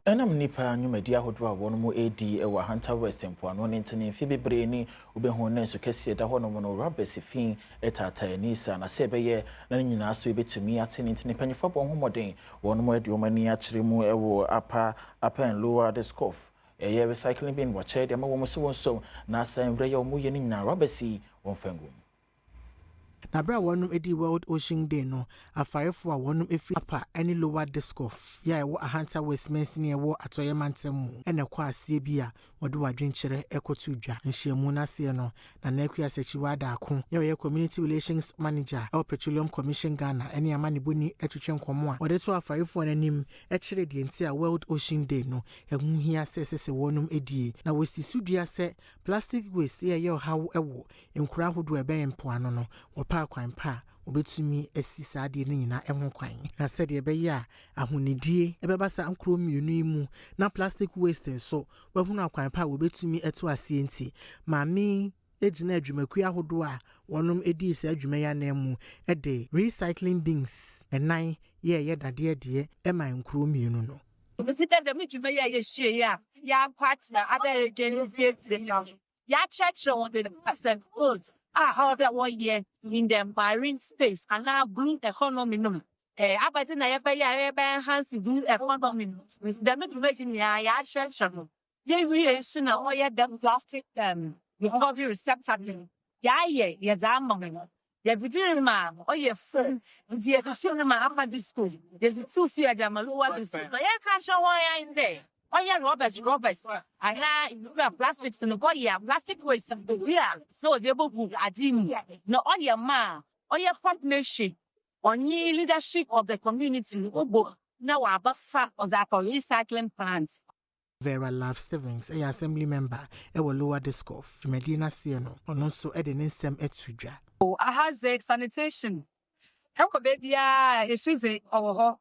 Enam nipa nyumadi ahodo a wono mu edi e wa Hunter West mpoano ne ntene fi bebre ni obehu na so kese da hono no Robert Sefin etata nisa na se beye na nyina so ebetumi ate ne ntene panyefo bo homoden wono mu edi omani a kire mu e wo upper and lower the scoff eye recycling bin wa che de ma wo mu so na san wre ye omu ye ni nyina Robert C won fangu na bra wonum edi World Ocean Day no afarefo a wonum efi upper any lower disc off ya ewo Hunter West Mensini ewo atoye mantemu ene kwa asie bi a wode wadwenkyere ekotu dwa nhyiamu na se no na nakuya sechiwa da ako ye community relations manager el petroleum commission Ghana ene amaniboni etwetwe nkomo a wode to afarefo nanim ekire de nti a World Ocean Day no ehun hia sesese wonum edi na westi sudua se plastic waste ye hawo ewo nkura hodo ebe empoano no kwan pa obetumi asisa ade ne nyina ehon kwan na sede ebe ya ahonidie ebeba sa ankro mienu mu na plastic waste so wahunu akwan pa obetumi eto asie nti maami ejina adwumaku ahodo a wonum edi se adwuma ya na mu ede recycling bins enan ye dade de e man nkro mienu no obetida de adwuma ya hie ya partner other agencies ya church on the percent goods how that 1 year in the marine space and now blue economy no abati na ya enhance blue economy with the information ya church no ye we so na all the plastic recovery receptacle ya zama no ya dipiri ma oye phone nti ya fashion ma apa disco there's two see ajamalu wa disco ya fashion one ya in there. Oh yeah, Roberts. I have plastics in the body, plastic waste. Yeah, so they both Adom. No, all your partnership, on your leadership of the community. Now, about fact of the recycling plants. Vera Love Stevens, a assembly member, will lower the score. Medina Sieno, and also adding in some etudra. Oh, I has the sanitation. How could baby, if you say, oh,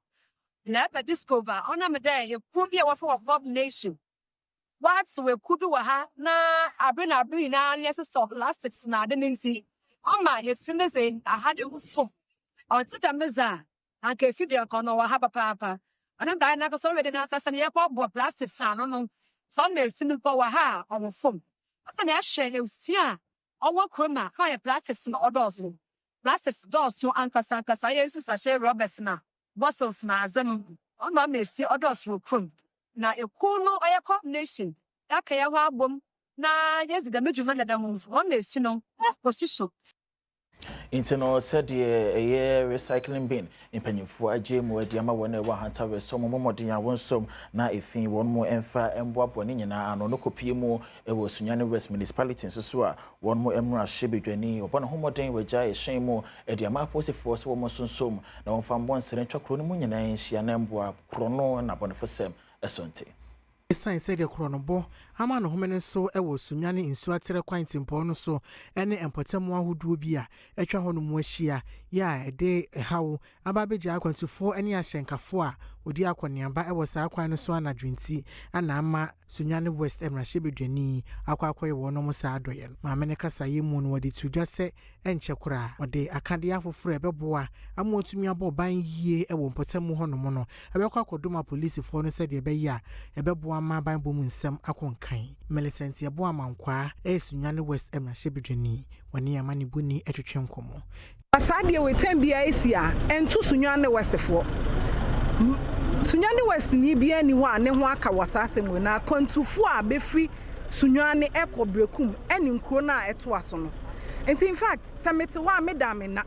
never discover on a day, you could be a for a nation. What's we could do ha na abrin na necessary plastics na the minty. Oh my, it's in the same. I had it so. On sit a meza, and can feed your corner or have a papa. And I'm dying like a solid enough as an airport plastics. I don't know. Sunday, single power ha on the phone. As an ash share, you see, I want crema, higher plastics in others. Plastics doors to Uncle Sankas. I used to share Roberts now. Bottles na azam on ma mesi others will come na ekuno oya combination aka ya ho abom na yes the medjuma na dam on mesi no position Intino said a recycling bin in Pennyfo Ajemu at Yama wa Hunter West some momodin ya wonsom na efin won mo emfa emboa boni nyina ano no kopie mu e wo Sunyane West municipality so a won mo emra hyebedwani obona homodin wagya e hyen mu e de ama posifo so wo sonsom na won fa mbon sere ntwakro no mu nyina nhia na emboa krono na bonefosem esonte Sign said the chronobo, Haman Homene so ewo Sunyane insu atere kwanti mpo no so ene empotemu ahodo bia etwa hono mu ahia ya ede hawo ababeja akwantufo ene ahyenkafo a odi akoniamba ewo saa kwan no so anadwenti ana ama Sunyane West emrahye akwakoye wono mo saa doye maame ne kasa yemu no wode tudwa se enchekura wode akade afoforo ebeboa amotumi abo ban yie ewo empotemu hono mo no ebekwa kodoma police fo no se de ebeya ebeboa ma ban bomu nsem akonkan Millicent yebo amankwa Sunyane West emrahye wani amanibuni etwetwe nkomo asade we tambia esia entu Sunyane West fo Sunyane West ni bia ni wa ne ho aka wasase mu na kwantufo a befri Sunyane ekobrekum eni nkuro na eto aso no enti in fact samete wa medame na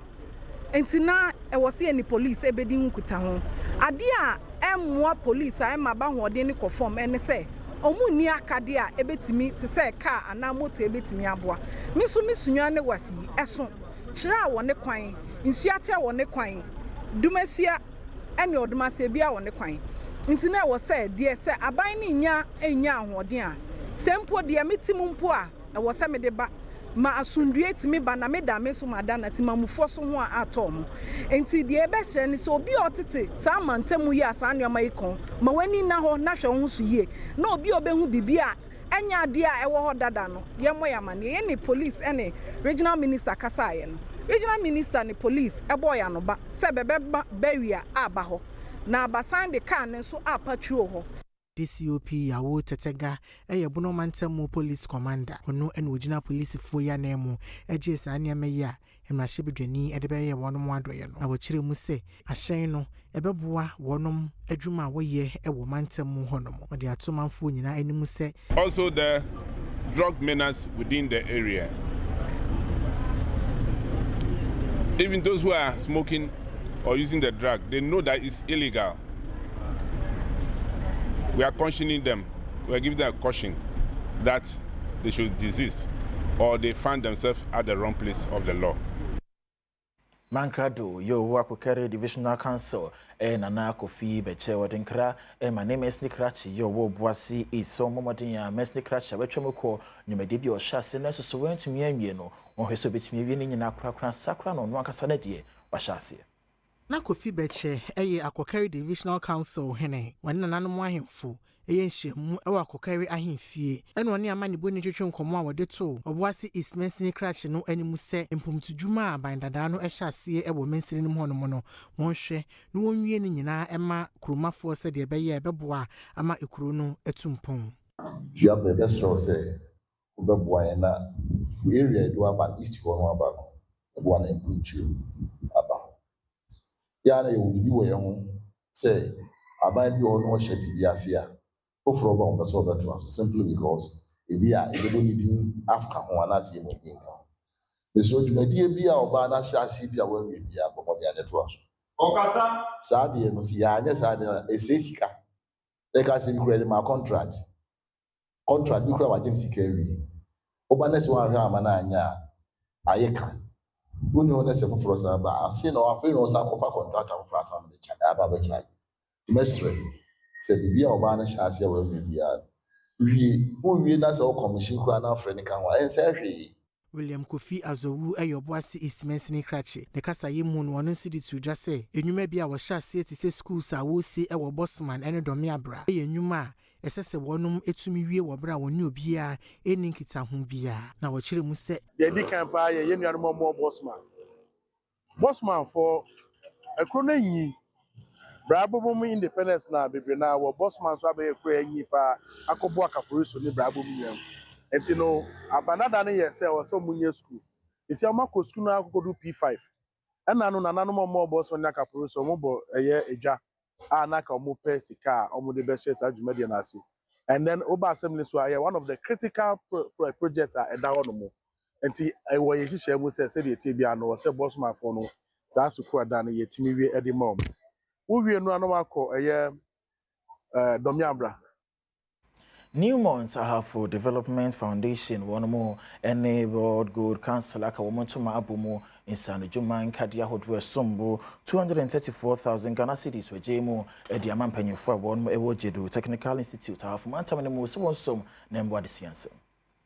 enti na ewose eni police ebedi nkuta ho ade a emmoa police a emaba hoode ni conform ene se omu ni akade a ebetimi te se car ana moto ebetimi aboa miso Sunyane West eso kira wo ne kwan nsuate wo ne kwan dumasua ene odumase bia wo ne kwan nti na wo se de se aban ni nya enya ahoden a sempo de metimu mpo a wo se me de ba ma asundue timi ba na meda me so mada na timamufo so ho a atom enti de ebesre ni so obi otete sa mantamu yi asa nneoma ikon ma wani na ho na hwe ho so yie na obi obehu bibia enya ade a ewo ho dada no ye moya mane ye ni police ene regional minister kasaye no regional minister ni police ebo ya no ba se bebe bawia aba ho na abasan de car ne so apatruo ho DCOP Yawo Tetega eye Bono Mantemu Police Commander ono ene ogina police fo ya na mu eje saa nneɛma yi a mmarahyɛbadwani edebɛyɛ wɔnom adoyɛ no na wɔkyerɛ mu sɛ ahyɛn no ɛbɛboa wɔnom adwuma a wɔyɛ ɛwɔ mantemu hɔnom wɔde atomanfo nyinaa anim sɛ also the drug menace within the area. Even those who are smoking or using the drug, they know that it's illegal. We are cautioning them, we are giving them a caution that they should desist or they find themselves at the wrong place of the law. Mankrado, yo Wakukere Divisional Council, Nana Kofi, Beche, Wadinkra, my name is Nikrachi, yo Boasi is so Momodinia, Mesnikracha, Wetramoko, Numedibi or Shas, and so went to me, no, or his bit me winning in Akra Sacran on Wakasanadi, Washasi. Na Kofi Beche, Akokere Divisional Council, Hene, when an animal himful. Eyenhyiamu ewa akokari ahemfie ene one amane boni twetwe nkomo a wode to oboase East Mensini Crash no animu se mpomtudwuma abandada no ehya ase ewo Mensini nim hono no wonhwe no wonwie ni nyina ema kromafo se de ebeye ebeboa ama ekuro no etumpon ya be best row say obeboa ya na area do aba east for no aba ebo na improve aba ya na you bi wo ye ho say aba bi ono hye bi ase a for about that's all that was simply because if we are needing Africa or another income. The so you may be our banner shall see be away with the about the other trust. Okasa Sadi and Sia, yes, I a Sesika. Like I said, created my contract. Contract, you crowd agency carry. Obanes one Ramananya, Ayeka. Who know that's for us about. I see no affair or some contract for us on the charge. Mestre. Say the beer Obana shall say, well, we that's all commission crown friend can and say, William Kofi Azowu Boase East Mensini Crash. The Casa Yemun one city to just say, you may be our shall say to say schools I will see our bossman and Domiabra. A numa, a sessa one etumi we were bra when you be a ninkita whom be a. Now what Chirimu said, the Dick Empire, you know, more bossman. Bossman for a crony. Brabo mu independence na bebe na wo bossman so abe ekwe enyi pa akobo akaporiso ni brabo mu yam enti no abanada ne yese wo so munye school isi amako school na akodo P5 ena no nananom mo bossman na akaporiso mo bo eye eja na ka mo pe sika o mo de be share sa dwumade na ase and then oba assembly so aye one of the critical projects are eda wono mo enti wo ye hihye mu se de tie bia no se bossman for no sa suku ada na yetimi wie edi mom we no anomako Domiabra. Newmont Ahafo Development Foundation one more enabled good council like a woman to my abumo in San Juman Kadia Hodwe Sombo 234,000 Ghana cedis were Jamo a diamond penny for one Ewojedu Technical Institute half Mantamamo some name what is answer.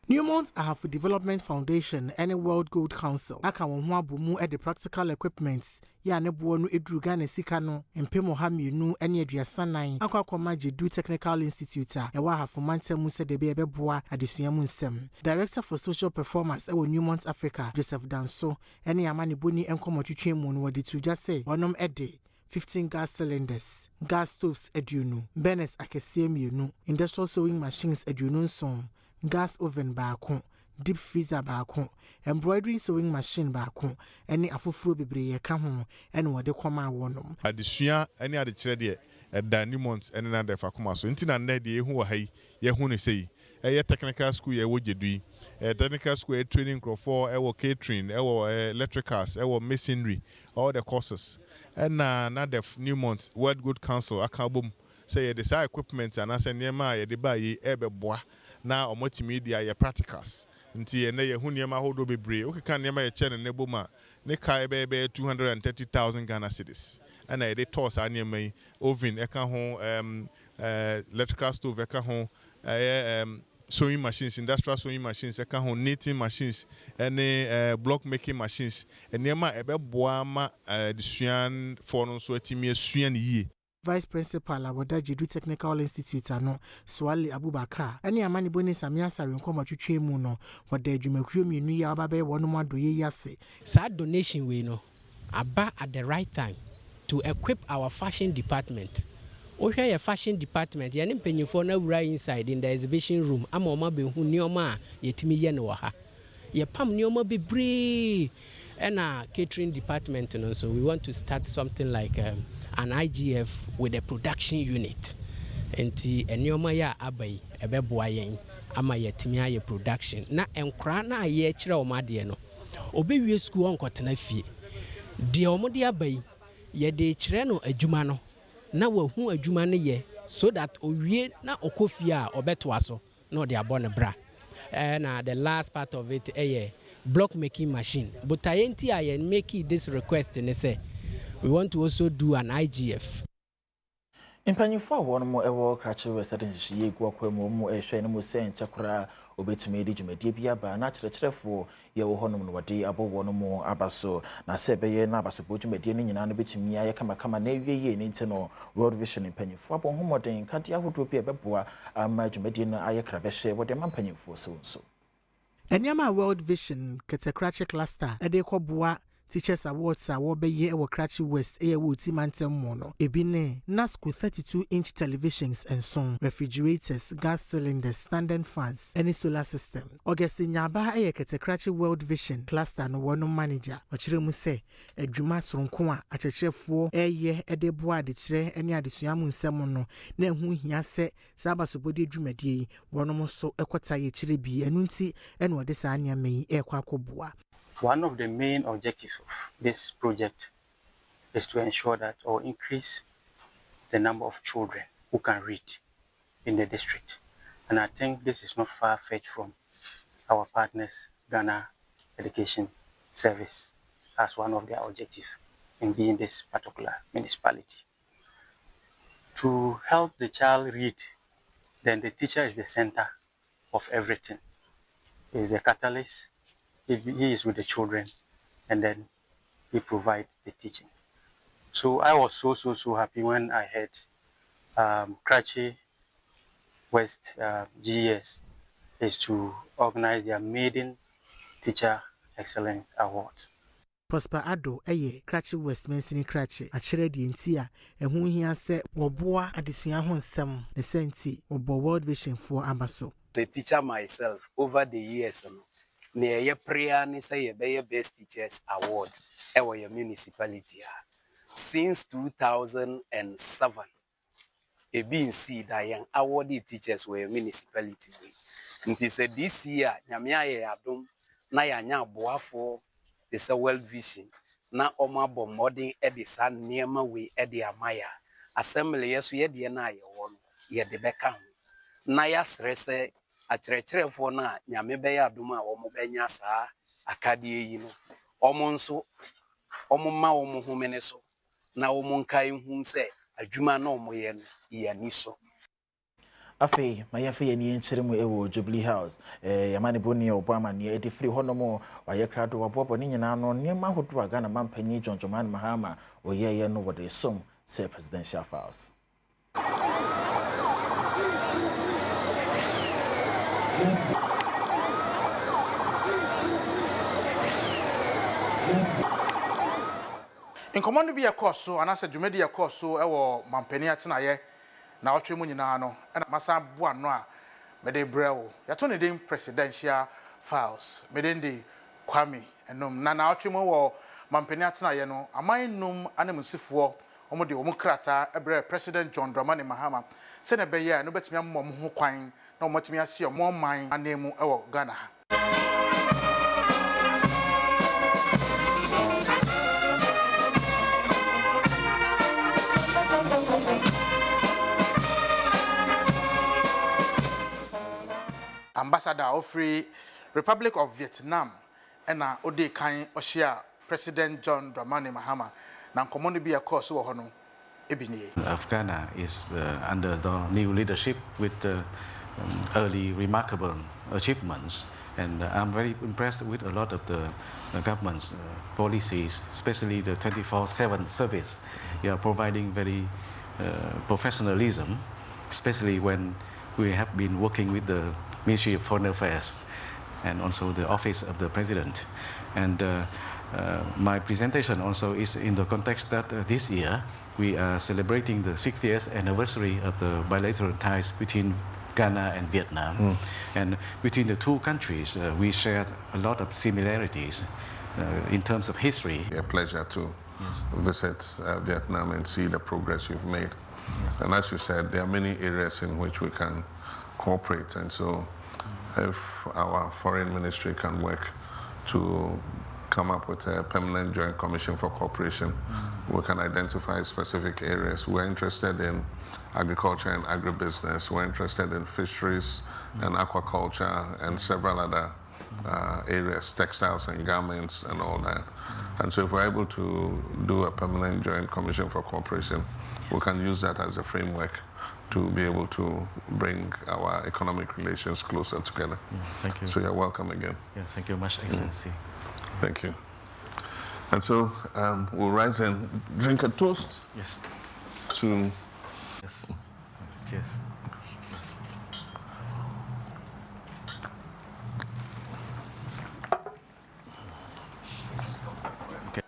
Newmont Ahafo Development Foundation and a World Gold Council. Aka wonwa bumu at the practical equipments. Ya ne buonu edru Ghana sika no empemo ha mienu ene aduasanan akwa komaje du Technical Institute a ewa Ahafo Mantemu se de be beboa adesua mu nsem. Director for Social Performance ewo Newmont Africa Joseph Danso ene amane boni enkomotwetwe mu no wadi to just say onom ede 15 gas cylinders, gas stoves eduno, burners akese mienu, industrial sewing machines eduno nson. Gas oven baako, deep freezer baako, embroidery sewing machine baako, any afufuro bebre ye ka ho, ene wode kwama wonom. Adesua ene ade kire de da Newmont ene na de fa koma so. Nti na na de ehu wa hai, ye hu ne sei. Eye technical school ye wo jedui. Technical school training for catering, electricals, masonry, all the courses. And na the Newmont World Good Council akabum say the side equipment and as niema ye de ba ye ebeboa. Na multimedia ya practicals nti ene ye hu niema hodo bebre o keka niema ye che ne neboma ne kai be 230,000 Ghana cedis ana ye de toss aniema yi oven eka ho electrical stove eka ho sewing machines, industrial sewing machines eka ho knitting machines ene block making machines niema ebe boa ma desuan for no so atimi asuan yi. Vice Principal Awodaji du Technical Institute ano Swali Abubakar ene amani boni samia sare nkoma twetwe mu no wada adwumakuo mienu ya ababe wono madoye yase. Sad donation we no aba at the right time to equip our fashion department Ohwe your fashion department, ye mpanyimfo na wura inside in the exhibition room. Ama oma be hu nioma a yetimi ye no wɔ ha. Ye pam nioma bebree. And catering department, and so we want to start something like an IGF with a production unit. And nioma ya abai ebeboa yen ama yetimi aye production. Na enkra na ye kyerɛ o ma de no. Obewie school on kotena fie. De omode abai ye de kyerɛ no adwuma no. Na wahu adwuma no ye so that owie na okofie a obeto so na de abɔ ne bra. And the last part of it block making machine. But I make this request and say we want to also do an IGF. In Panyufo, one more ever catcher was certain she go more a shame was saying Chakra obey me Jumedibia by natural for your honor what day above one more abaso. Na sebe nabaso Bujumedian and bit me I come a navy in internal World Vision in Panyufo upon whom or then Katia would be a beboa and my Jumedian Ayakabeshe what the man Panyufo so. Enyama World Vision Ketekrache cluster edeko boa Teachers Awards are Wobeye ewo Krachi West ewo Timantem mono. Ebine Nasco 32-inch televisions and so refrigerators, gas cylinders, standing fans, any solar system. Augustine Nyaba Ketekrachi World Vision cluster no one manager. Ochiremu se edwuma sonko a akyekyerefoɔ edeboa de kyerɛ ene adesuamu nsɛm no na ehu hia sɛ sabasobode dwumadie wɔnom so ekɔta ye kyerɛ bi enu nti ene wɔde saa nneɛma yi ekɔ akɔboa. One of the main objectives of this project is to ensure that or increase the number of children who can read in the district. And I think this is not far-fetched from our partners, Ghana Education Service, as one of their objectives in being this particular municipality. To help the child read, then the teacher is the center of everything. He is a catalyst. He is with the children, and then he provides the teaching. So I was so happy when I heard Krachi West GES is to organize their maiden Teacher Excellence Award. Prosper Ado Krachi West Mensini Krachi akyerɛ die nti a ɛho hia sɛ wɔboa adesua ho nsɛm ne senti wɔbɔ World Vision for Ambaso. The teacher myself over the years near prayer ni say ye best teachers award ewa your municipality since 2007 e been see that young awarded teachers were your municipality nti say this year nyame aye adom na ya nya boafo this World Vision na oma bɔ mmɔden de saa nneɛma we de amaya assembly yeso ye de na ye wɔ no ye de bɛka ho na ya srɛ sɛ akyerɛkyerɛfoɔ na nyame bɛyɛ adom a wɔn bɛnya saa akadeɛ yi no wɔn nso wɔn ma wɔn homene so na wɔn nkae hu sɛ adwuma na wɔn yɛ no yɛ ani so. Afe mayafe ye ni enkyere mu ewo Jubilee House yamane boni obama ne edi free hono mo waye krado wabobo ni nyina no nneema hodo aga na mampanyi John Mahama oyeye no wode som say presidential files. In command be a course so and as a Jumedia course so ewo mampani atenaye na otwe mu nyina no na masa boa no a mede brewo ya to ne dem presidential files mede ndi Kwame enom na otwe mu wo mampani atenaye no amannum anemsifo omo de omo krata ebre President John Dramani Mahama se ne be ye no betimi ammo mo ho kwan na omo timi ase omo man anemu ewo Ghana ha. Ambassador of Free Republic of Vietnam and ode kan oshia President John Dramani Mahama na nkomo bi course wo hono ebinie. Ghana is under the new leadership with early remarkable achievements, and I'm very impressed with a lot of the government's policies, especially the 24/7 service. You are providing very professionalism, especially when we have been working with the Ministry of Foreign Affairs and also the Office of the President. And My presentation also is in the context that this year we are celebrating the 60th anniversary of the bilateral ties between Ghana and Vietnam. And between the two countries, we shared a lot of similarities in terms of history. A pleasure to visit Vietnam and see the progress you've made. Yes. And as you said, there are many areas in which we can cooperate. And so if our foreign ministry can work to come up with a permanent joint commission for cooperation, we can identify specific areas. We're interested in agriculture and agribusiness. We're interested in fisheries and aquaculture and several other areas, textiles and garments and all that. And so if we're able to do a permanent joint commission for cooperation, we can use that as a framework to be able to bring our economic relations closer together. Thank you. So you're welcome again. Yeah, thank you much, Excellency. Thank you. And so we'll rise and drink a toast. Yes. To. Yes. Cheers. Cheers.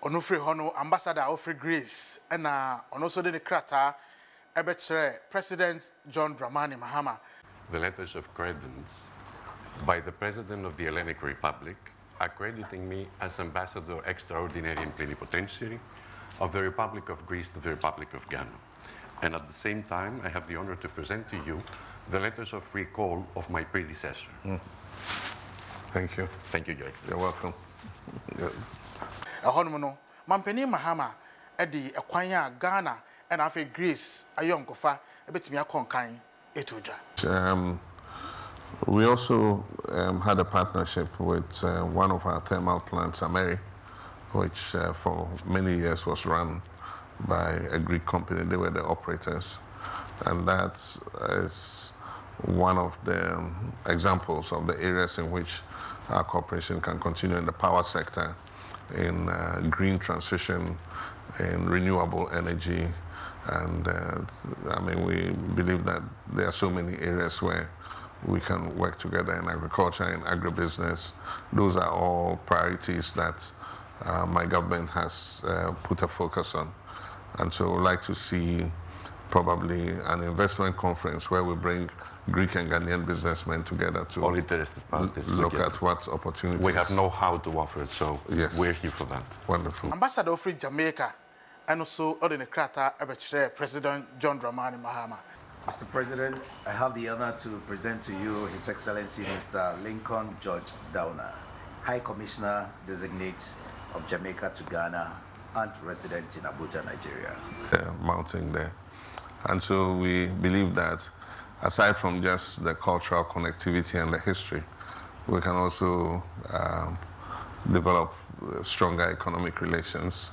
Onufri Hono, Ambassador Ofri Greece, and also the Krata, Ebetre, President John Dramani Mahama. The letters of credence by the President of the Hellenic Republic accrediting me as Ambassador Extraordinary and Plenipotentiary of the Republic of Greece to the Republic of Ghana. And at the same time, I have the honor to present to you the letters of recall of my predecessor. Thank you. Thank you, Your Excellency. You're welcome. Yes. Ahonomono, Mampeni Mahama, Edi Ekwanya Ghana, and Afe Greece, Ayonkofa, Ebetimia Konkai, Etuja. We also had a partnership with one of our thermal plants, Ameri, which for many years was run by a Greek company. They were the operators. And that is one of the examples of the areas in which our cooperation can continue in the power sector, in green transition, in renewable energy. And I mean, we believe that there are so many areas where we can work together in agriculture and agribusiness. Those are all priorities that my government has put a focus on. And so we'd like to see probably an investment conference where we bring Greek and Ghanaian businessmen together to all interested parties look at what opportunities. We have know-how to offer, so yes, we're here for that. Wonderful. Ambassador of Jamaica, and also Odin Krata, President John Dramani Mahama. Mr. President, I have the honor to present to you His Excellency Mr. Lincoln George Downer, High Commissioner Designate of Jamaica to Ghana and resident in Abuja, Nigeria. Mounting there. And so we believe that aside from just the cultural connectivity and the history, we can also develop stronger economic relations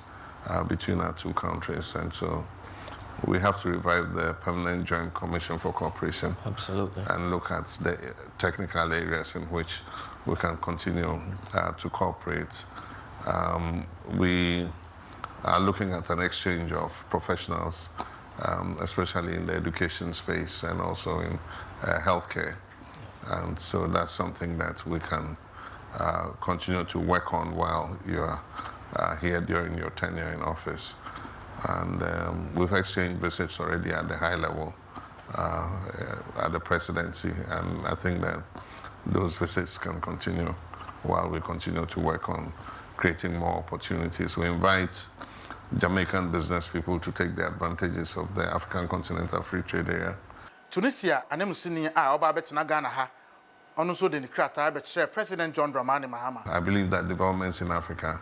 between our two countries. And so we have to revive the Permanent Joint Commission for Cooperation. Absolutely. And look at the technical areas in which we can continue to cooperate. We are looking at an exchange of professionals, especially in the education space and also in healthcare. And so that's something that we can continue to work on while you're here during your tenure in office. And we've exchanged visits already at the high level at the presidency, and I think that those visits can continue while we continue to work on creating more opportunities. We invite Jamaican business people to take the advantages of the African Continental Free Trade Area. Tunisia, anemusini oba betina Ghana ha. Onuso de Nikrata betre President John Dramani Mahama. I believe that developments in Africa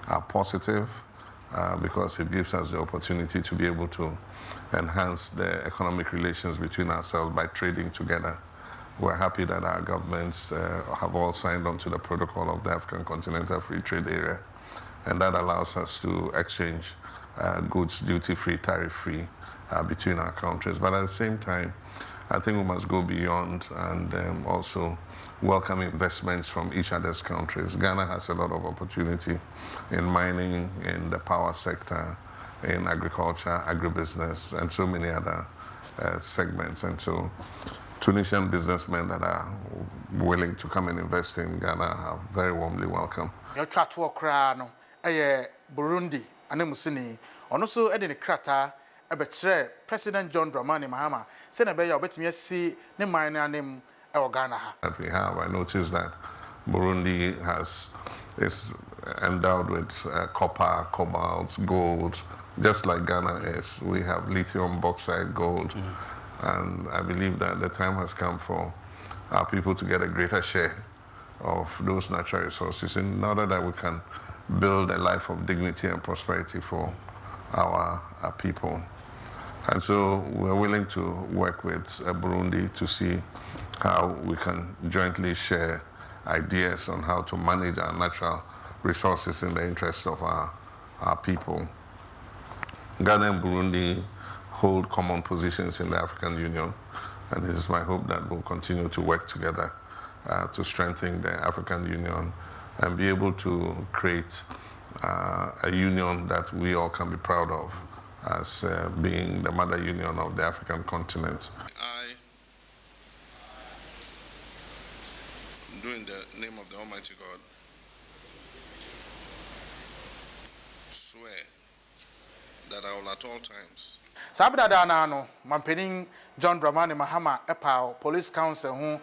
are positive because it gives us the opportunity to be able to enhance the economic relations between ourselves by trading together. We're happy that our governments have all signed on to the protocol of the African Continental Free Trade Area, and that allows us to exchange goods duty-free, tariff-free between our countries. But at the same time, I think we must go beyond and also welcome investments from each other's countries. Ghana has a lot of opportunity in mining, in the power sector, in agriculture, agribusiness, and so many other segments. And so Tunisian businessmen that are willing to come and invest in Ghana are very warmly welcome. Your chat to Okrano, Burundi anemusini ono so e de ne krata e be kire President John Dramani Mahama say na be ya obetumi asi ne man na anem e wo Ghana ha. That we have, I noticed that Burundi is endowed with copper, cobalt, gold, just like Ghana is. We have lithium, bauxite, gold, and I believe that the time has come for our people to get a greater share of those natural resources in order that we can build a life of dignity and prosperity for our people. And so we're willing to work with Burundi to see how we can jointly share ideas on how to manage our natural resources in the interest of our people. Ghana and Burundi hold common positions in the African Union, and it is my hope that we'll continue to work together to strengthen the African Union and be able to create a union that we all can be proud of as being the mother union of the African continent. I, in the name of the Almighty God, swear that I will at all times. Sabda dana no mampenin John Dramani Mahama epa Police Council hu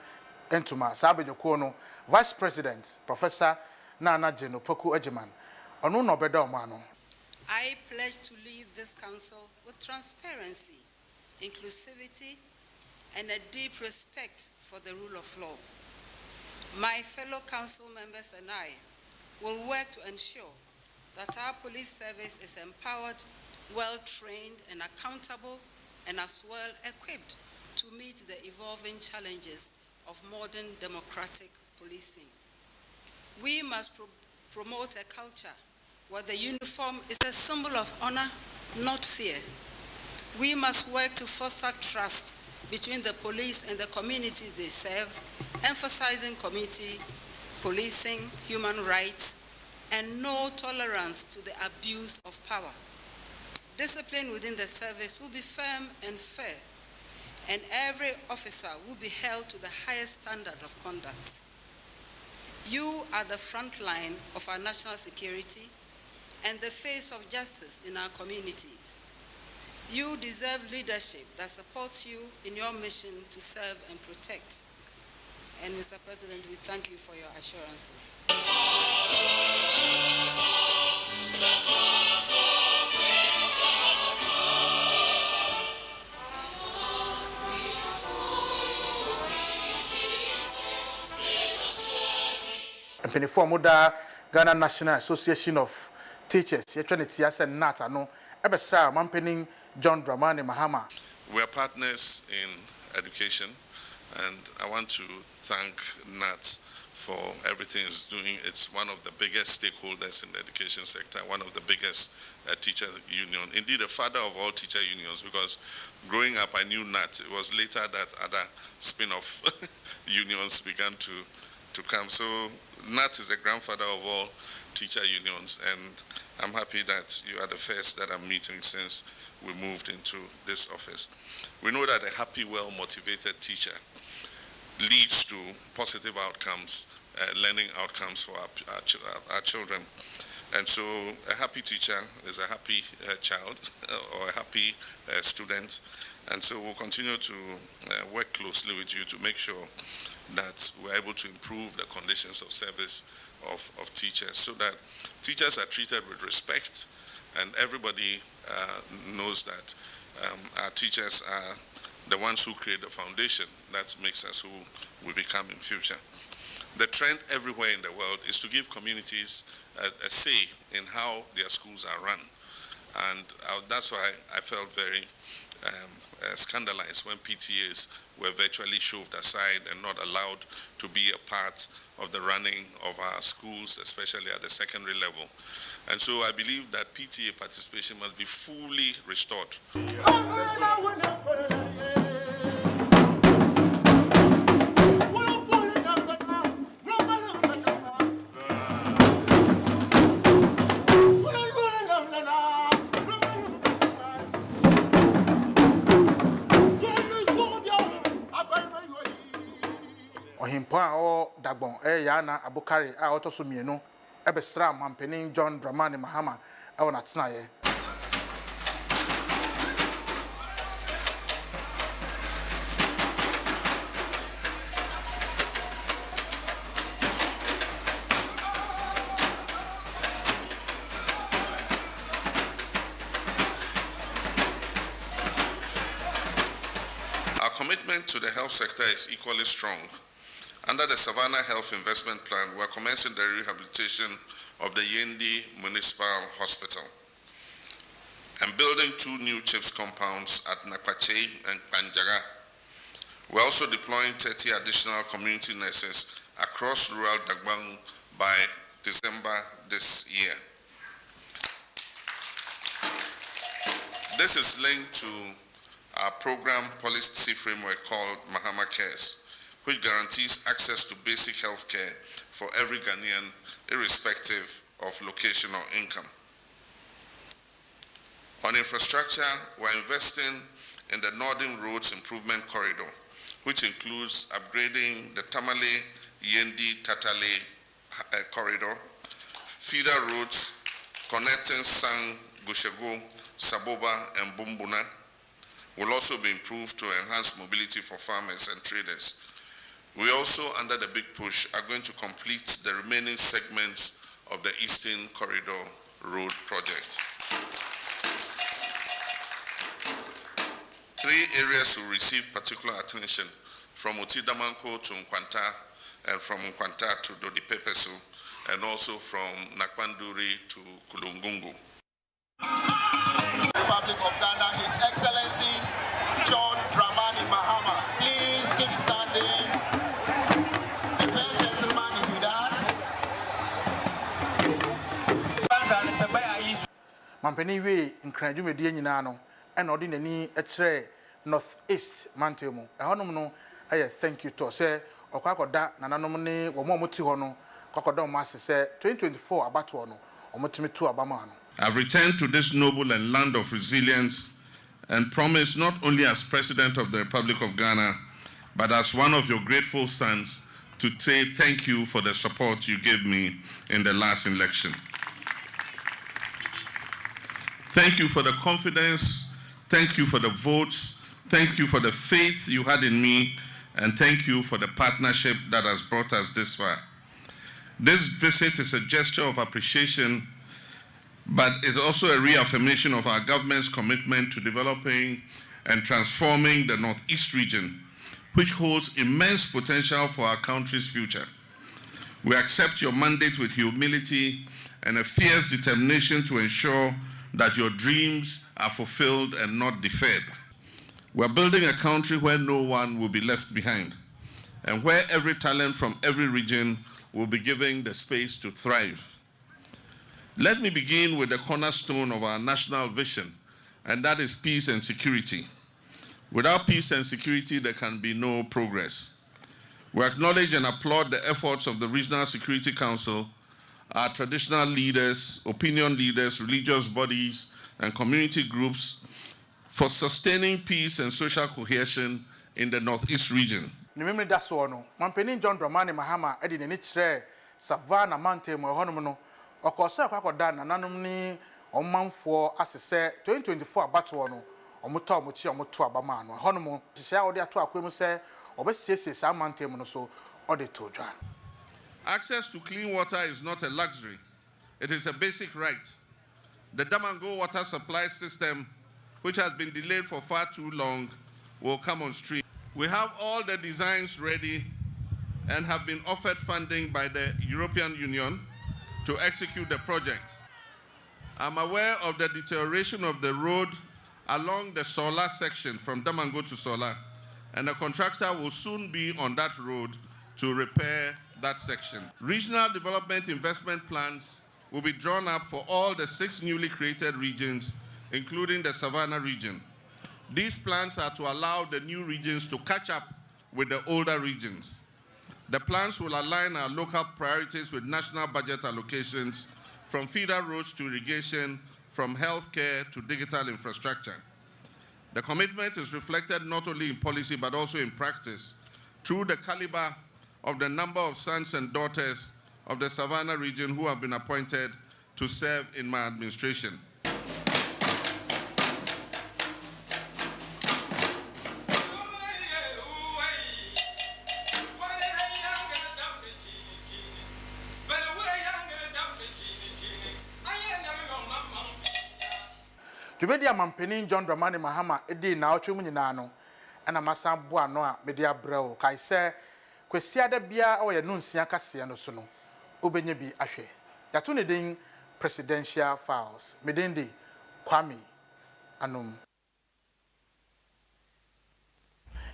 entuma sabejoko no Vice President Professor Nana Jeno Poku Ejiman onu no beda omano. I pledge to lead this council with transparency, inclusivity, and a deep respect for the rule of law. My fellow council members and I will work to ensure that our police service is empowered, well-trained and accountable, and as well equipped to meet the evolving challenges of modern democratic policing. We must promote a culture where the uniform is a symbol of honor, not fear. We must work to foster trust between the police and the communities they serve, emphasizing community policing, human rights, and no tolerance to the abuse of power. Discipline within the service will be firm and fair, and every officer will be held to the highest standard of conduct. You are the front line of our national security and the face of justice in our communities. You deserve leadership that supports you in your mission to serve and protect. And Mr. President, we thank you for your assurances. Mpenifo moda Ghana National Association of Teachers yetweneti ase nata no ebesra mampenin John Dramani Mahama. We are partners in education, and I want to thank NAT for everything it's doing. It's one of the biggest stakeholders in the education sector, one of the biggest teacher union, indeed the father of all teacher unions, because growing up I knew NAT. It was later that other spin-off unions began to come. So NAT is the grandfather of all teacher unions, and I'm happy that you are the first that I'm meeting since we moved into this office. We know that a happy, well-motivated teacher leads to positive outcomes, learning outcomes for our children. And so a happy teacher is a happy child or a happy student. And so we'll continue to work closely with you to make sure that we're able to improve the conditions of service of teachers so that teachers are treated with respect, and everybody knows that our teachers are the ones who create the foundation that makes us who we become in future. The trend everywhere in the world is to give communities a say in how their schools are run. And that's why I felt very scandalized when PTAs were virtually shoved aside and not allowed to be a part of the running of our schools, especially at the secondary level. And so I believe that PTA participation must be fully restored. Ohimpa o dagbon yana abukari a otoso mienu ebesra Mampanin John Dramani Mahama ɛwɔ n'atenaeɛ. Commitment to the health sector is equally strong. Under the Savannah Health Investment Plan, we are commencing the rehabilitation of the Yendi Municipal Hospital and building 2 new CHIPS compounds at Nakwache and Panjaga. We're also deploying 30 additional community nurses across rural Dagbang by December this year. This is linked to our program policy framework called Mahama Cares, which guarantees access to basic health care for every Ghanaian, irrespective of location or income. On infrastructure, we're investing in the Northern Roads Improvement Corridor, which includes upgrading the Tamale-Yendi-Tatale corridor, feeder roads connecting Sang, Gushego, Saboba, and Bumbuna, will also be improved to enhance mobility for farmers and traders. We also, under the big push, are going to complete the remaining segments of the Eastern Corridor Road project. 3 areas will receive particular attention, from Otidamanko to Nkwanta, and from Nkwanta to Dodipepeso, and also from Nakpanduri to Kulungungu. Republic of Ghana, His Excellency John Dramani Mahama. Please keep standing. The first gentleman is with us. Mampani we nkranjumedie nyina no e na odi nani e kire North East Mantemu. E honom no aye thank you to say okwakoda nananom ne wo mo ti ho no kwakoda o ma se 2024 abato no o motimi tu abama no. I've returned to this noble and land of resilience and promise not only as President of the Republic of Ghana, but as one of your grateful sons to say thank you for the support you gave me in the last election. Thank you for the confidence, thank you for the votes, thank you for the faith you had in me, and thank you for the partnership that has brought us this far. This visit is a gesture of appreciation, but it's also a reaffirmation of our government's commitment to developing and transforming the Northeast region, which holds immense potential for our country's future. We accept your mandate with humility and a fierce determination to ensure that your dreams are fulfilled and not deferred. We're building a country where no one will be left behind, and where every talent from every region will be given the space to thrive. Let me begin with the cornerstone of our national vision, and that is peace and security. Without peace and security, there can be no progress. We acknowledge and applaud the efforts of the Regional Security Council, our traditional leaders, opinion leaders, religious bodies, and community groups for sustaining peace and social cohesion in the Northeast region. Nimemi da so no, Mampanin John Dramani Mahama edi ne kire Savannah Mantemu honom no. Okosa kwakoda nananom ni ommanfo asese 2024 abato no omuta omuchi omuto abama no honom hihia ode ato akwemu se obesiesie sa Mantemu no so ode to dwan. Access to clean water is not a luxury, it is a basic right. The Damango water supply system, which has been delayed for far too long, will come on stream. We have all the designs ready and have been offered funding by the European Union to execute the project. I'm aware of the deterioration of the road along the Sola section from Damango to Sola, and the contractor will soon be on that road to repair that section. Regional development investment plans will be drawn up for all the 6 newly created regions, including the Savannah region. These plans are to allow the new regions to catch up with the older regions. The plans will align our local priorities with national budget allocations, from feeder roads to irrigation, from healthcare to digital infrastructure. The commitment is reflected not only in policy but also in practice through the caliber of the number of sons and daughters of the Savannah region who have been appointed to serve in my administration. Jumedia Mampeni John Dramani Mahama edi na otwe mu nyina no na masa boa no a media brɛwo kai sɛ kwesiada bia o ye no nsia kase no so no obenya bi ahwɛ yato ne den presidential files medende Kwame Anom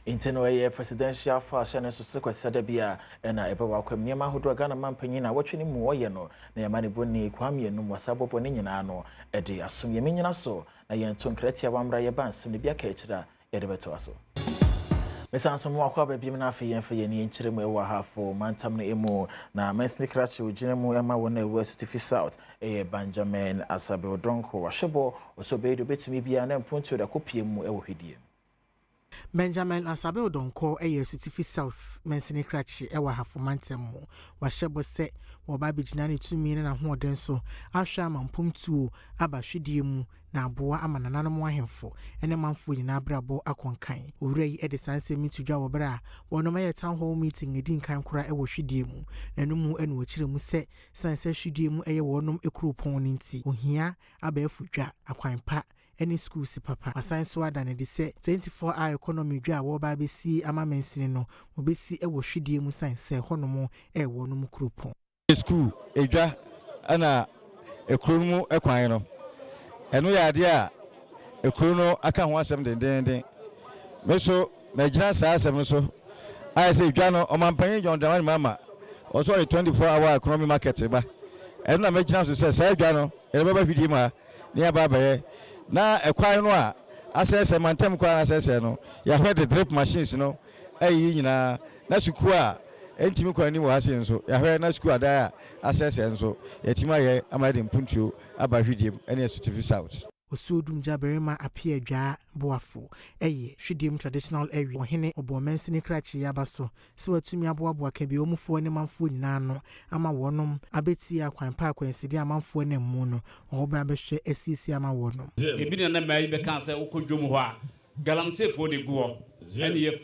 Inteno ye presidential fashion and so kwesiada bia na ebewa kwam niam ahodo Ghana mampanyin na wotwe ne mu woye no na yamane bonni Kwame Anom wasabobɔ ne nyina no ede asom ye menyina so na yenton kreatia wamra ye bansem ne bia ka ekira ye de beto aso mesanso mo akwa babiem na afa yen fa ye ne nkyere mu ewa hafo mantam no emu na mesni krache ogina mu ema wona ewa City South Benjamin Asabe Odonko wahwebo osobeido betumi bia na mponto da kopie mu ewo hwedie Benjamin Asabe Odonko City South Mensini Krachi ewa hafomantemu wahwebo se woba bigina ne tumi na hoden so ahwa amampum tuo abahwedie mu na aboa amanananom ahemfo ene manfo nyina abrabo akonkan owurai ede sanse mitudwa wobra wono ma town hall meeting edin kan kora ewo hwedie mu na numu ene wokire mu se sanse hwedie mu wonom ekropon nti ohia abafudwa akwanpa any school si papa asan so adane de se 24-hour economy dwa wo ba besi ama mensini no obesi ewo hwedie mu sanse honom wonom kropon school edwa ana ekromu ekwan no eno ya ade a ekro no aka ho asem dendenden meso magina saa asem so I say edwa no omampanyin John Dramani Mahama also the 24-hour economy market ba eno na magina so say saa edwa no eleba hwedie mu a ne aba baye na ekwan no a asese mantem kwa asese no ya hwede drip machines no ayi nyina na suku a entimi kwa ni wase nso ya hwe na suku ada asese nso yatima ye amade mpuntuo abahwediem ene City South osodum jaberima apia dwa boafo hwediem traditional area ohene obomensini krachi yabaso se watumi aboaboa ka bi omufo ne manfo nyina no ama wonom abeti akwanpa akwansidi amanfo ne mu no oba abehwe asisi ama wonom ebi na mai be kan se ukodwom ho a galamsefo de guo ene ye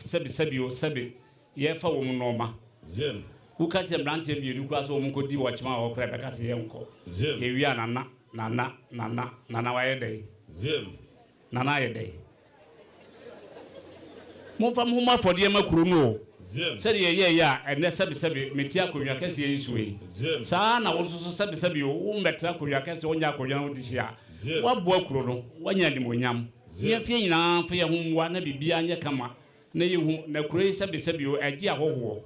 sebi ye fa wo mu noma uka che brante bi edu kwa so wo mu kodi wo chima wo kra be ka se ye nko ewia nana wa yedei nana yedei mo fam ho ma fodie makuru no se ye ya ene sebi meti akonwa kase ye isuwe saa na wo so sebi wo mbeta akonwa kase wonya akonwa wo dihia wa bo akuru no wanya limonyam ye fie nyina fa ye ho wa na bibia anye kama na ye hu na kuro sebi wo agi ahoho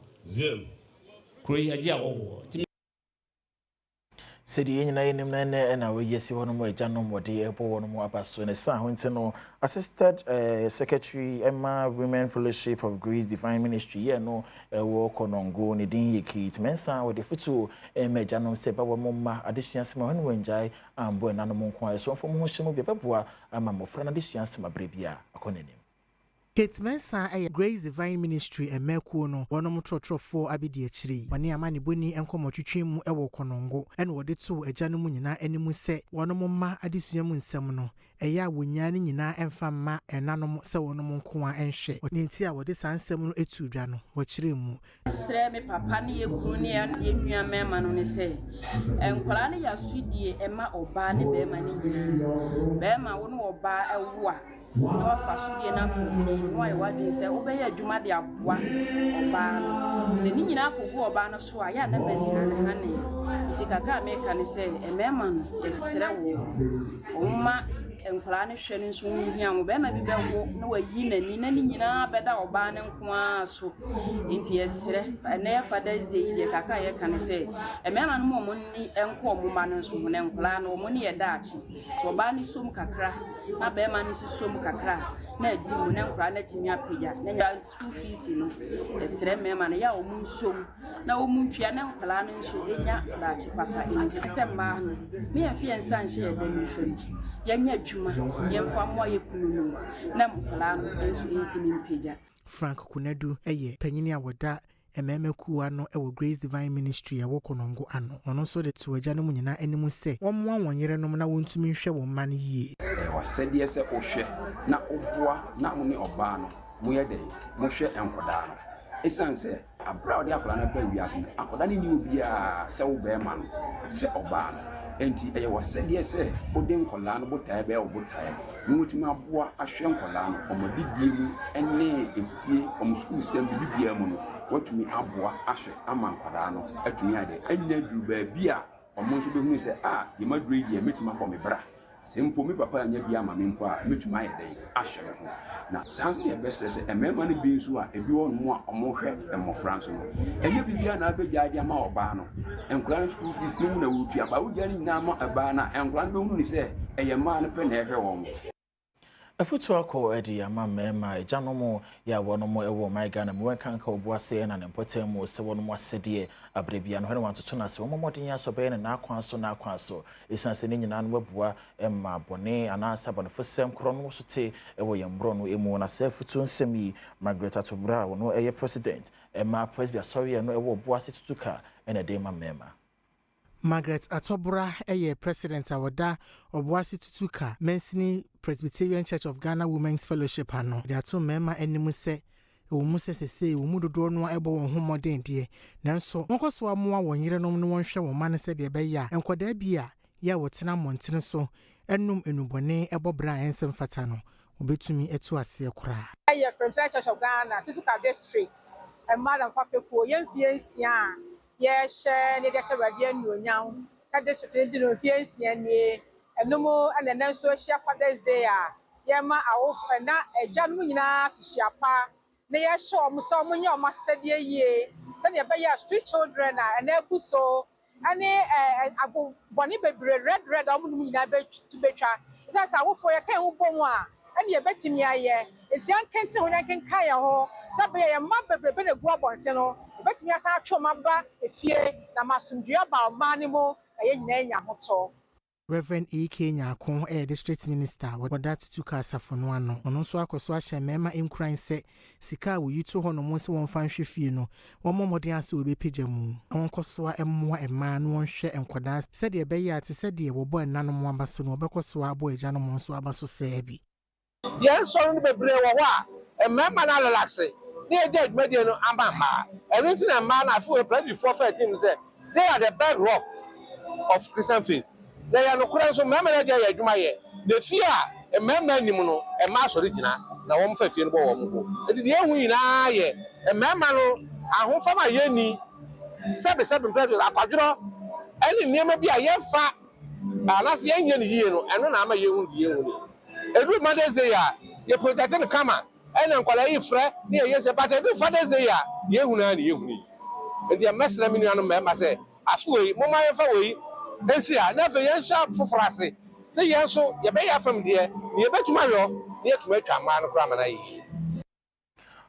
kuro agi ahoho Sedi nyina yenim na na we yesi wono mo ejanom wode ebo wono mo abaso ne sa ho ntino assisted secretary Emma Women Fellowship of Grace Divine Ministry ye no wo konongo ne din yekit mensa wode futu ejanom se ba wo ma adesuansema ho no njai ambo na no mo nko so fo mo hyemu bi beboa ama mofra na adesuansema brebia akonenim Kate Mensa Grace Divine Ministry emekuo no wonom trotrofo abidi akiri wane amane boni enkomotwetwe mu ewo konongo ene wode to agya no mu nyina animu se wonom ma adesua mu nsem no eya wonya ne nyina emfa ma enanom se wonom nko a enhwe nti a wode sansem no etudwa no wakire mu sre me papa ne yekuru ne yenua mema no ne se enkwala ne yasudie ema oba ne bema ne nyina bema wo no oba ewo a no fasudie na to so no ai wadi se obeye adwuma de aboa oba no se ni nyina akogu oba no so a ya na bani hane ti kakra me ka ne se emema no esre wo oma enkwala ne hwe ne so nhia mo bema bi bewo na wayi nani na ni nyina beda oba ne nko a so nti esre na ya Father's Day de kakra ye ka ne se emema no mo ni enko mo ma no so ne enkwala no mo ne ye daachi so oba ne som kakra na bema ne som kakra na di mu ne enkwala na timi apagya na ya school fees no esre mema na ya omu som na omu ntwia ne enkwala no so enya daachi papa ense ma no me ya fie nsa nche ye dem fem yanya adwuma yemfa mo ye kunu na mkwala no enso intimi mpagya Frank Kunadu panyini awoda ememe kuwa no ewo Grace Divine Ministry ewo konongo ano ono so de to agya no nyina animu se wonmoa wonyere nom na wontumi nhwe wo man yie wasɛdeɛ sɛ ohwɛ na oboa na mo ne ɔbaa no moyɛ dɛ mohwɛ enkodaa no ɛsiane sɛ abra ɔde akɔda no ba wiase no akɔda no ni obiaa sɛ wo bɛɛma no sɛ ɔbaa no enti ɛyɛ wasɛdeɛ sɛ wode nkɔlaa no botae bɛyɛ wo botae na wotumi aboa ahwɛ nkɔlaa no ɔmadidie mu ɛne efie ɔmo sukuu sɛm bibia mu no watumi aboa ahwɛ ama nkɔdaa no atumi ade anya duru baabi a ɔmo nso bɛhunu sɛ yɛmaduru yi deɛ mɛtumi akɔ me bra simple me papa anya bia ma me mpo a metuma ayɛ dɛn ahyɛ me ho na saa nso yɛ bɛsrɛ sɛ ɛmɛɛma no bi nso a ebi wɔ no mu a ɔmo hwɛ mmɔfra nso no ɛnyɛ bibia na abɛgya ade ama ɔbaa no nkɔla no school fees no mu na wɔtua ba wogya no nyinaa ma ɔbaa na nkɔla no bɛhunu ne sɛ ɛyɛ mmaa no pɛ na ɛhwɛ wɔn afutu akọ edi ama mema ejanomo ya wonomo ewo my Ghana mu wenkanka obuase na nempotem se wonomo asede abrebia no hene wantoto na se womomoden ya so be na akwan so esanse ne nyina no wabua emma bone anasa bonfo sem kro no so te ewo yembro no emu na se afutu nsem yi Margaret Atobra wono eye president emma presbia sorry no ewo obuase tutuka ene de ma mema Margaret Atobra president awoda obuasi tutuka Mensini Presbyterian Church of Ghana Women's Fellowship ano de ato mema animu se omu sesese omu dodo no ebo won homodin de nanso wonkoso amoa won yerenom no wonhwe won man se de be ya enkoda bia ya wotena montene so enum enubone ebo bra ensem fata no obetumi etu ase kora Presbyterian Church of Ghana tutuka district and madam papeko yemfie nsia share ne de share radio nyonyam ka de sote di no fiansia nie enomo ene nan so hia Father's Day a ye ma awo na eja no nyina fihia pa ne ye hye o so mo nya o masede yie se ne be ya street children a na abuso ane ago boni bebre red o mo nyina be betwa se sa wo fo ye kan wo bom a ene ye betimi aye enti ankenti ho nyanken kan ya ho sabe ye ma bebre be ne gu abonte no betimi asa atwoma ba efie na masundua ba manimo aye nyina nya hoto Reverend E.K. Nyakon district minister wadat tuka asafono ano ono so akoso ahye mema enkran se sika wo yito ho no mo se won fa nhwe fie no wo momoden ase obepagya mu won koso emmoa ema no won hwe enkoda se de be ya te se de wo bo nanom abaso no obekoso abo agya no mo so abaso se bi ye so no bebre wo ho a mema na lalase ne agya adwumade no amama everything na ma na afu pray before 13 say they are the bedrock of Christian faith. They are no so mema na agya adwuma ye the fear mema nim no ma asori gina na wo mfa fie no bo wo mo enti de ehu nyina ye mema no ahofam ayeni sebe brother akwadro eni niema bi a ye fa anase ye nya ne yie no eno na ama ye hu die hu ni edu Mother's Day a ye protect no kama ena nkwala yi frɛ ne ye se but edu Father's Day a ye hu na ne ye hu ni enti a mesra mi nuanu mema se afuwe mo ma ye fa we esi a na fe ye sha fofrase se ye so ye be ya fam de ne ye betuma yo ne ye tuma twa ma no kra ma na yi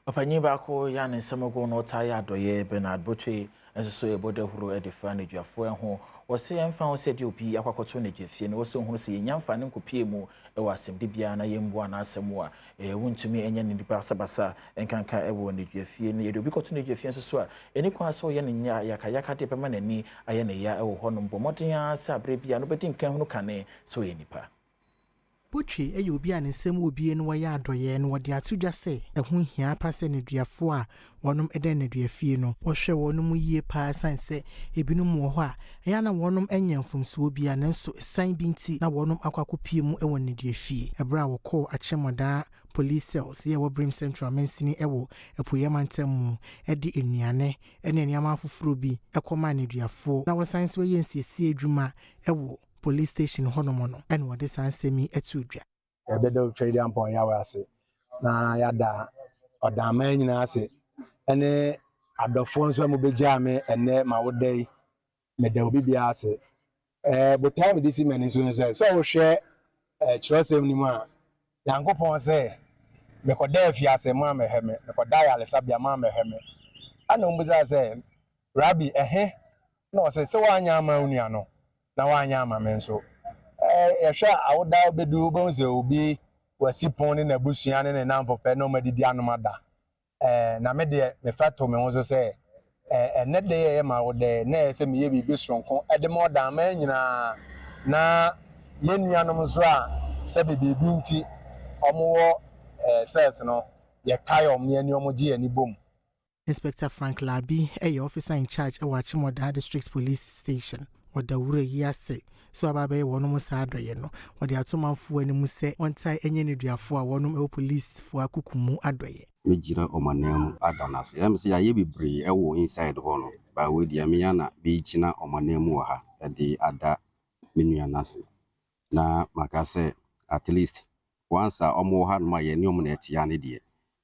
Opanyi bako ya ne semogo no taya adoye Bernard Botwe enso so eboda huro edifa ne duafo ho wose yemfa ho se de obi akwakoto ne dwafie ne wose huro se nyamfa ne nkopie mu ewa asem de bia na yembu ana asem a wontumi enya ne dipa sabasa enkanka ewo ne dwafie ne ye de obi koto ne dwafie enso so a eni kwa so ye ne nya yakayaka de pema nani aye ne ya ewo ho no bomoden asa abre bia no bedi nkan ho kane so ye nipa Botwe obi a ne nsem obi no waya adoye no wode atudwa se ehun hia pase ne duafo a wonom eden ne duafie no wohwe wonom yie pa sanse ebinum wo ho a ya na wonom enya mfumso obi a nanso san bi nti na wonom akwakopie mu ewo ne duafie ebra wo ko achemoda police cells ye wo Brim Central Mensini ewo epoyemantam mu edi enuane ene niama afoforo bi ekoma ne duafo na wo sanse ye nsiesie adwuma ewo police station honomono and what this ansemi etudwa ebedo trade ampon ya wase na yada odama nyina ase ene adofo nso mo begya me ene ma wodai meda obi bia ase botai me disi meni so se wo hwe chirosem ni mu a yankopon se me koda fi ase ma meheme me koda ya lesabia ma meheme ana mbuza se rabbi no se wa nya ma unia no na wanya amame nso yehwa awoda obedu bonze obi wasipon ne nabusua ne namfo pe no madidi anomada na me de me fato me ho so se ene de ma wo de na se me ye bibi sonko e de mo da ma nyina na ye nuanom so a se bibi nti omo wo cells no ye kai omye ni omo gi ani bom. Inspector Frank Labi, a officer in charge of Wachimoda District Police Station, or the Wure Yase. So about one more sad, no, or the Atoma for any muse, one tie any idea for one police for a kukumu adway. Mejira omanem adanas. MC aye be brave, inside hono. By with Yamiana, be china omanem waha, at the ada minuanasi. Na makase, at least once I omo had my enuminate yanidi.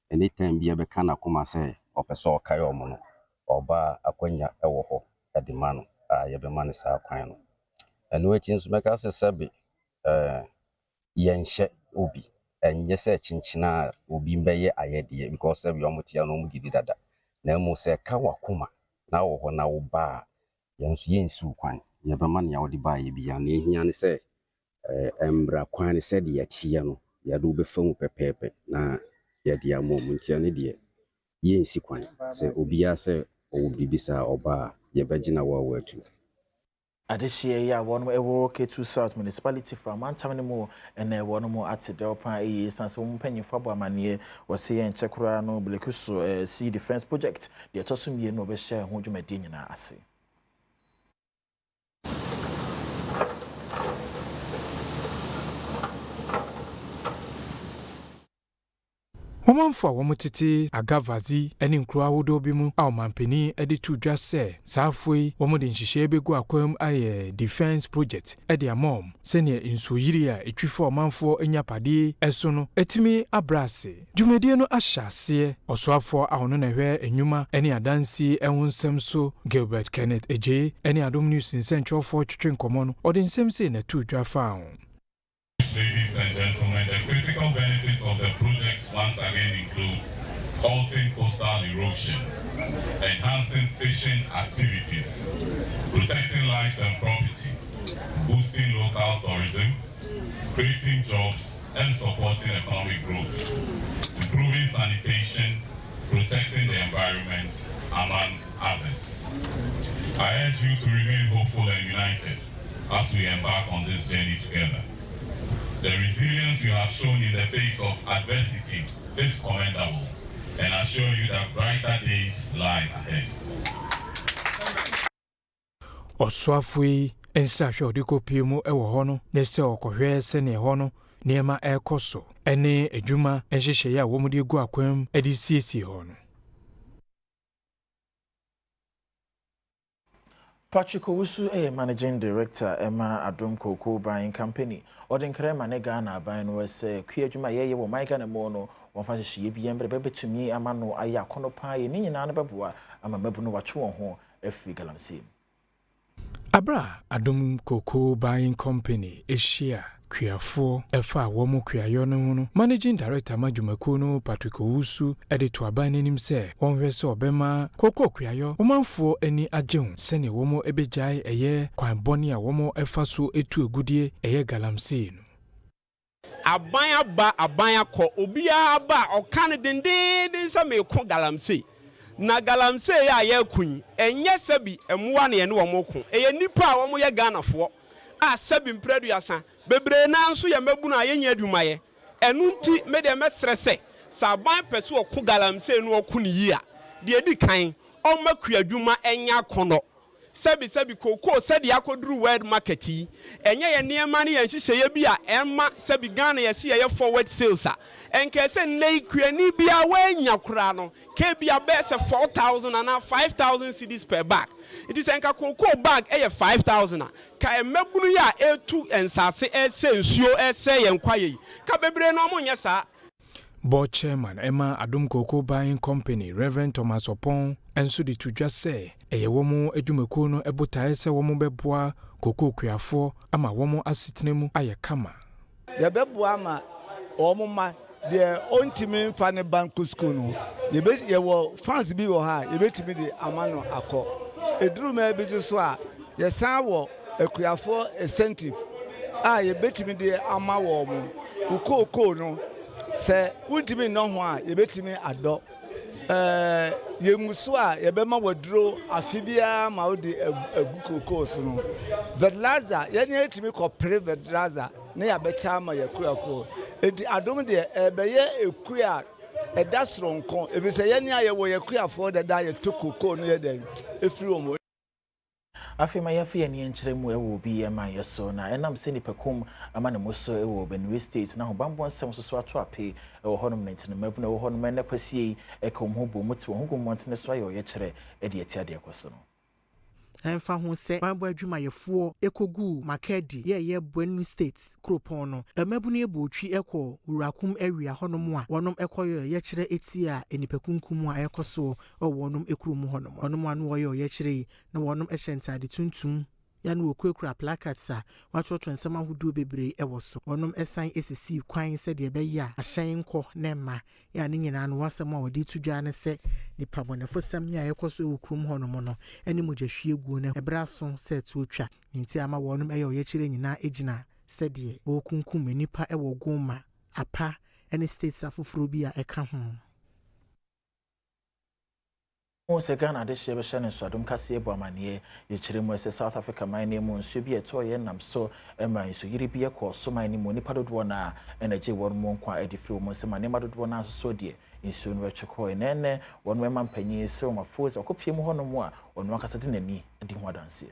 Anytime be a becana kuma say, or peso kayomono, or ba aquenya ewoho, at the man, yabe man is our quino. And waiting make us a sabi, yenshe ubi, and yes, a chinchina will be mbe ayedi because every omotiano gidi dada. Nemo say kawakuma, now or now ba, yensu quine, yabe man yaudi ba ye and he say, embra quine said yetiano, yadu be phone pepe, na yadia moment yanidi. Yen sequin, say Obia say, O Bibisa Oba, Yabajina War too. Adishia ya one more K2 South Municipality from Antaminimo and one more at the Delpa A sans one penny for Bamania was saying Chakurano Blekuso Sea Defense Project. The Tosum no be share who you may dinner assay. Womanfo womotete agavazi eni nkro ahodo bi mu a mampeni edi tu dwa se saafoi womode nhihye begu akwam aye defense project edi amom sene insoyiri a etwifo omanfo enyapade eso no etimi abrase dwumedie no ahyase osoafo ahono na hwe enyuma eni adansi ehonsem so Gilbert Kenneth Eje eni Adom News nsentwofo twetwe nkomo no odi nsem se na tu dwa fa. Ladies and gentlemen, the critical benefits of the project once again include halting coastal erosion, enhancing fishing activities, protecting lives and property, boosting local tourism, creating jobs and supporting economic growth, improving sanitation, protecting the environment, among others. I urge you to remain hopeful and united as we embark on this journey together. The resilience you have shown in the face of adversity is commendable, and I assure you that brighter days lie ahead. Oswafui ensahwe odiko piemu ewo hono nese okohwe sene hono niema ekoso ene adwuma enhyehyɛ ya wo mudi gu akwam edi siesi hono. Patrick Owusu Managing Director Emma Adom Cocoa Buying Company. Odin krema ne Ghana buying was kwiadwuma ye wo my Ghana mo no wonfa hye bi embre bebetumi ama no aya kono pa ye ni nyina na beboa ama mabu no watwe won ho afi galamsey. Abra Adom Cocoa Buying Company Asia Kwiafo efa womu kwiayo no Managing Director Majumaku no Patrick Owusu edito aban nanim se wonhwe se obema koko kwiayo womanfo ani agyehu sene womu ebejai eye kwan boni a womu efa so etu egudie eye galamsey no aban akọ obia aba okan dendenden se me ko galamsey na galamsey ya ye kun enye sebi emuwa ne ye ne womoko eye nipa a womu ye Ghanafo a sebi mpredu yasan bebre na nso ya mabu na yenya adumaye enu nti me de mesrese saban pese oku galamsey no oku ne yi a de edi kan o makua adwuma enya kono sebi koko sedi akoduru world market yi enye ye niema ne yenhyehyeye bi a emma sebi Ghana ye se ye forward sales a enke se nei kuani bia wanya kura no ke bia be se 4,000 and 5,000 cedis per bag. It is enka koko bag 5,000 a ka emabunu ya etu ensase ese nsuo ese ye nkwaye ka bebre no mo nyesa. Board Chairman Emma Adom Cocoa Buying Company Reverend Thomas Opon enso di tudwa se eye womu adwumako no ebotae se womu beboa koko kwiafo ama womu asitenemu aye kama ye beboa ama womu ma de ontimi fa ne bank school no ye wo fans bi wo ha ye betimi de amano akọ eduru ma bi so a ye san wo akwiafo incentive a ye betimi de ama wo mu ukoko no se untimi no ho a ye betimi ado Yemuso a yebema waduro afibia ma wodi egu kokos no fertilizer ye ne etimi ko pre fertilizer ne ya becha ma yakuafo enti adom de ebeye ekua eda soronko ebise ye ne aye wo yakuafo dada ye tokoko no ye den efiri omo afema yafi ya ni enkyeremu ewo bi ema yeso na enam se nipakum ama ne moso ewo Benue State na ho bambo nsem so ato ape ewo honom na ntene mabu na ewo honom na kwasie ekom ho bo muti wo ho ntene so ayo ye kyere e de ati ade ekoso no Enfa ho se bambo adwumayefo ekogu makedi ye Benue State kropon no emabu ne ebotwi ekọ urakum awia honom a wonom ekoyo ye kyere eti a enipakunkum a ekoso wonom ekrum honom onom anu woyo ye kyere na wonom ehyentade tuntum ya no okuekura placards a watwotwo nsem ahodo bebre ewo so wonom esan esisi kwan se de beya ahyen nko na ma ya ne nyina no wasem a wodi tudwa ne se nipa bonefo sam ya ekoso ekrum honom no eni mogahwie gu na ebraso se tuotwa nti ama wonom eyo ye kyere nyina egina se de okunkum nipa ewo goma apa eni states afoforo bi a eka ho Ghana de shebe shane so Adom kase ebo amane ye kyeremu ese South Africa man nemu nsu bi eto ye nam so emran so yiri bi ekọ so man nemu nipa dodo na energy won mo nkwa edifri mo se man nemu dodo na so de nsu no wetwekọ ene won mema mpanyi se o mafoza okopie mu hono mu a won wakasa de nani edi ho adanse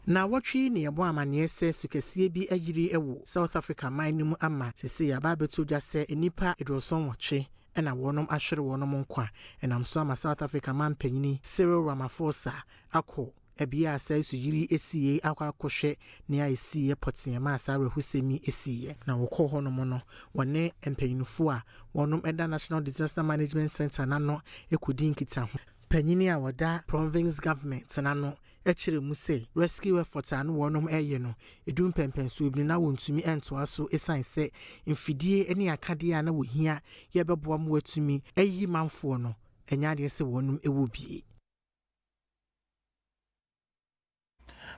na watwi ne yebo amane se sukesie bi ayiri ewo South Africa man nemu ama sese ya ba beto dwa se enipa edoson woche ena wonom ahwere wonom nkwa enam so ama South Africa man panyini Cyril Ramaphosa akọ ebia asa su yiri esie akwa akohwe ne a esie potiema asa rehusemi esie na wokọ honom no wone empanyinfo a wonom eda National Disaster Management Center nano ekodi nkita ho panyini a woda province government nano echere mu se rescue effort anu wonom eye no edum pempenso bi na wontumi entoa so esanse mfidie eni akade a na wohia ye beboa mu watumi eyi manfo no enyade se wonom ewo bie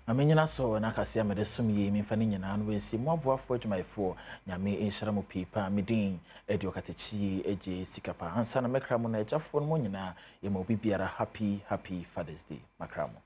amenyina so na kase amede sum ye mi fani nyina no wensi mo aboafo adwumayefo nyame enhyira mo pipa medin edi okatechi eje sikapa ansa na mekra mo na ejafo no mo nyina ye mo bibiara happy Father's Day makramo